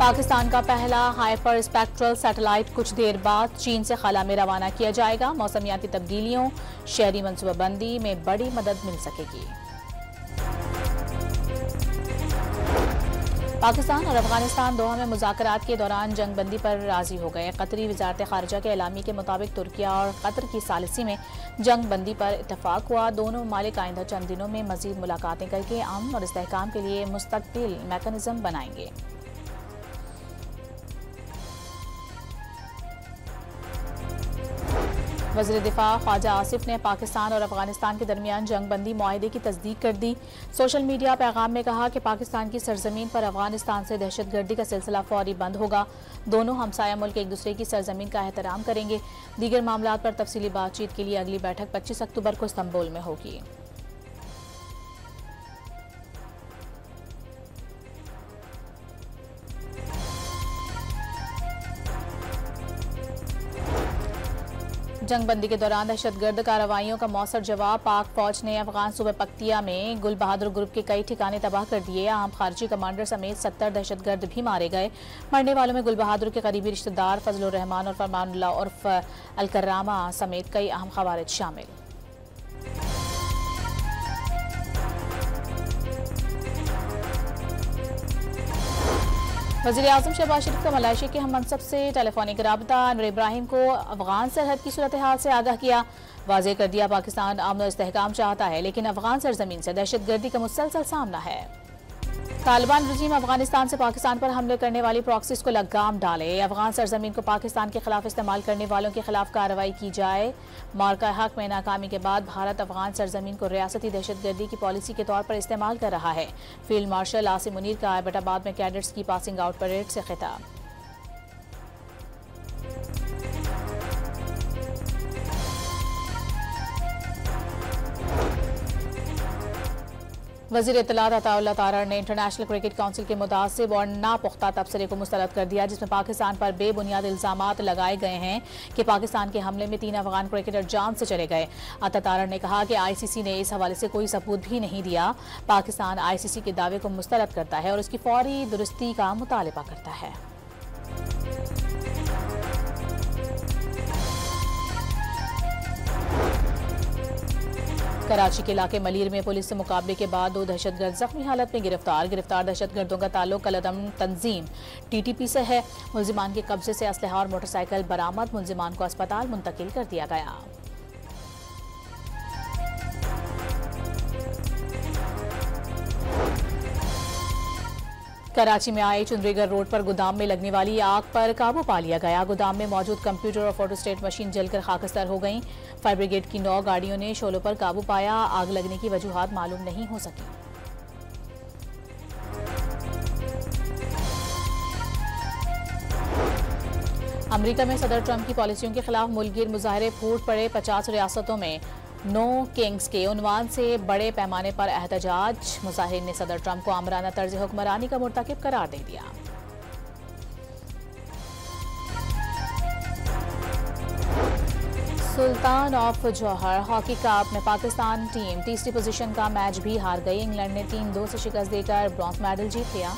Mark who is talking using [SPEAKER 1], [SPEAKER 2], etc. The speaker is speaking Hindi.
[SPEAKER 1] पाकिस्तान का पहला हाइपर स्पेक्ट्रल सैटेलाइट कुछ देर बाद चीन से खला में रवाना किया जाएगा। मौसमियाती तब्दीलियों, शहरी मनसूबाबंदी में बड़ी मदद मिल सकेगी। पाकिस्तान और अफगानिस्तान दोहा में मुज़ाकरात के दौरान जंगबंदी पर राजी हो गए। कतरी वज़ारत ख़ारिजा के एलामी के मुताबिक तुर्किया और कतर की सालिसी में जंगबंदी पर इत्तफाक हुआ। दोनों ममालिक आइंदा चंद दिनों में मज़ीद मुलाकातें करके अमन और इस्तेहकाम के लिए मुस्तक़बिल मैकेनिज़्म बनाएंगे। वज़ीर दिफा ख्वाजा आसिफ ने पाकिस्तान और अफगानिस्तान के दरमियान जंगबंदी मुआहदे की तस्दीक कर दी। सोशल मीडिया पैगाम में कहा कि पाकिस्तान की सरजमीन पर अफगानिस्तान से दहशतगर्दी का सिलसिला फौरी बंद होगा। दोनों हमसाया मुल्क एक दूसरे की सरजमीन का एहतराम करेंगे। दीगर मामलात पर तफसीली बातचीत के लिए अगली बैठक 25 अक्टूबर को इस्तांबुल में होगी। जंगबंदी के दौरान दहशतगर्द कार्रवाइयों का मौसर जवाब। पाक फौज ने अफगान सूबे पख्तिया में गुल बहादुर ग्रुप के कई ठिकाने तबाह कर दिए। आम खारजी कमांडर समेत 70 दहशतगर्द भी मारे गए। मरने वालों में गुल बहादुर के करीबी रिश्तेदार फजलुर रहमान और फरमानुल्लाह उर्फ अलकर्रामा समेत कई अहम खवारिज शामिल। वज़ीर आज़म शहबाज शरीफ का मलेशिया के हम मनसब से टेलीफोनिक राबता। अनवर इब्राहिम को अफगान सरहद की सूरत हाल से आगाह किया। वाज़ेह कर दिया पाकिस्तान अमन और इस्तेहकाम चाहता है, लेकिन अफगान सरजमीन से दहशतगर्दी का मुसलसल सामना है। तालिबान रजीम अफगानिस्तान से पाकिस्तान पर हमले करने वाली प्रॉक्सीज को लगाम डाले। अफगान सरजमीन को पाकिस्तान के खिलाफ इस्तेमाल करने वालों के खिलाफ कार्रवाई की जाए। मार्का हक में नाकामी के बाद भारत अफगान सरजमीन को रियासती दहशतगर्दी की पॉलिसी के तौर पर इस्तेमाल कर रहा है। फील्ड मार्शल आसिम मुनीर का एबटाबाद में कैडेट्स की पासिंग आउट परेड से खिताब। वज़ीर इत्तलात अताउल्लाह तारड़ ने इंटरनेशनल क्रिकेट काउंसिल के मुतासिब और नापुख्ता तबसरे को मुस्तरद कर दिया, जिसमें पाकिस्तान पर बेबुनियाद इल्जामात लगाए गए हैं कि पाकिस्तान के हमले में 3 अफगान क्रिकेटर जान से चले गए। अता तारड़ ने कहा कि ICC ने इस हवाले से कोई सबूत भी नहीं दिया। पाकिस्तान ICC के दावे को मुस्तरद करता है और उसकी फौरी दुरुस्ती का मुतालबा करता है। कराची के इलाके मलीर में पुलिस से मुकाबले के बाद 2 दहशतगर्द जख्मी हालत में गिरफ्तार। दहशतगर्दों का ताल्लुक कलदम तंजीम TTP से है। मुल्जिमान के कब्जे से असलहा और मोटरसाइकिल बरामद। मुल्जिमान को अस्पताल मुंतकिल कर दिया गया। कराची में आए चुंदरीगर रोड पर गोदाम में लगने वाली आग पर काबू पा लिया गया। गोदाम में मौजूद कंप्यूटर और फोटोस्टेट मशीन जलकर खाकस्तर हो गईं। फायर ब्रिगेड की 9 गाड़ियों ने शोलों पर काबू पाया। आग लगने की वजूहात मालूम नहीं हो सकी। अमेरिका में सदर ट्रंप की पॉलिसियों के खिलाफ मुल्कगीर मुजाहरे फूट पड़े। 50 रियासतों में नो किंग्स के उन्वान से बड़े पैमाने पर एहतजाज। मुजाहिरीन ने सदर ट्रंप को आमराना तर्ज हुक्मरानी का मुर्तकिब करार दे दिया। सुल्तान ऑफ जौहर हॉकी कप में पाकिस्तान टीम तीसरी पोजीशन का मैच भी हार गई। इंग्लैंड ने 3-2 से शिकस्त देकर ब्रॉन्ज मेडल जीत लिया।